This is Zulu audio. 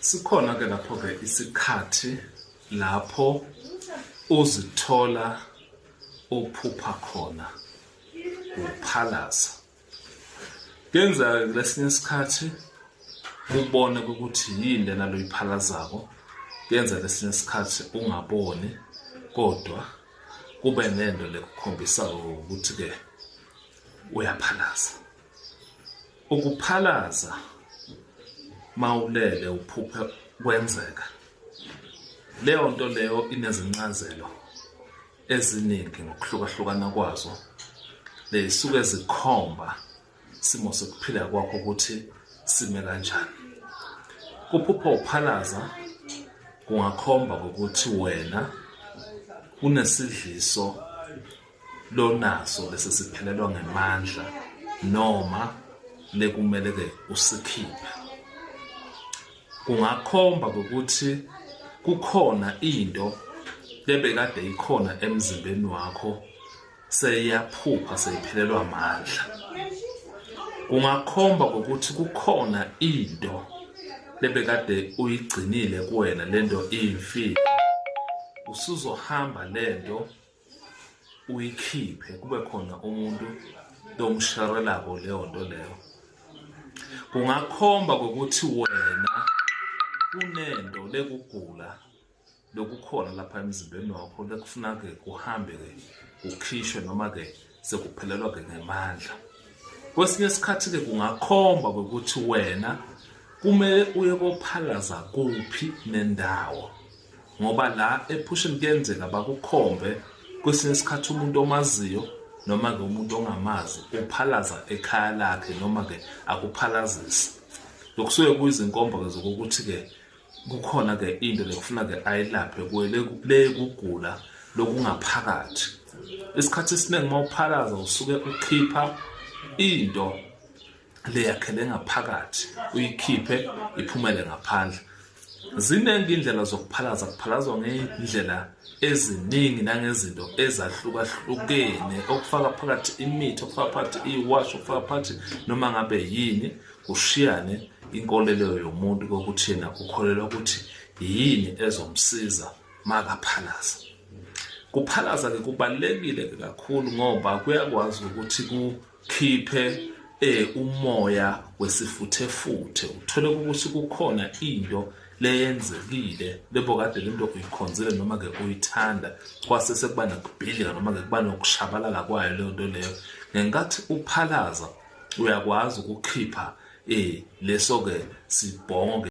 Sikhona ke lapho ke isikhathi lapho uzithola uphupha khona uphalaza. Kuyenzeka kulesinye isikhathi ubone ukuthi yini lena lo iphalazako. Kuyenzeka lesinye isikhathi ungaboni kodwa kube nento lekukhombisa ukuthi ke uyaphalaza. Ukuphalaza mawulele uphupha kwenzeka. Leyo nto leyo inezincazelo eziningi ngokuhlukahlukana kwazo. Lesuke zikhomba simo sokuphila kwakho ukuthi sime kanjani. Kuphupha uphalaza kungakhomba ukuthi wena unesidliso lonaso lesiphelelwa ngamandla noma lekumele ke usikhiphe. Kungakhomba ukuthi kukhona into lebekade ikhona emzimbeni wakho seyaphupha seyiphelelwa amandla. Kungakhomba ukuthi kukhona into lebekade uyigcinile kuwena lento iyimfihlo. Usuzohamba lento uyikhiphe kube khona umuntu lomsharelako leyo nto leyo. Kungakhomba ukuthi wena kunento lekugula lokukhona lapha emzimbeni wakho lekufuna ke kuhambe ke ukhishwe noma ke sekuphelelwa ke ngamandla. Kwesinye isikhathi ke kungakhomba ukuthi wena kumele uye kophalaza kuphi nendawo, ngoba la ephusheni kuyenzeka bakukhombe kwesinye isikhathi umuntu omaziyo noma ke umuntu ongamazi uphalaza ekhaya lakhe noma ke akuphalazise. Lokusuke kuyizinkomba zokuthi ke kukhona ke into lekufuna ke ayilaphe le kugula lokungaphakathi. Isikhathi esiningi mawuphalaza usuke ukhipha into leyakhele ngaphakathi uyikhiphe iphumele ngaphandle. Ziningi indlela zokuphalaza, kuphalazwa ngeindlela eziningi nangezinto ezahlukahlukene okufaka phakathi imithi, okufaka phakathi iwash, okufaka phakathi noma ngabe yini. Kushiyane inkolelo yomuntu ukuthi yena ukholelwa ukuthi yini ezomsiza makaphalaza. Kuphalaza ke kubalekile kakhulu ngoba kuyakwazi ukuthi kukhiphe umoya wesifuthefuthe. Uthole ukuthi kukhona into leyenzekile lebokade lento uyikhonzile noma ke uyithanda kwase sekuba nokubhidlika noma ke kuba nokushabalala kwayo leyo nto leyo. Ngenkathi uphalaza uyakwazi ukukhipha leso ke sibhongo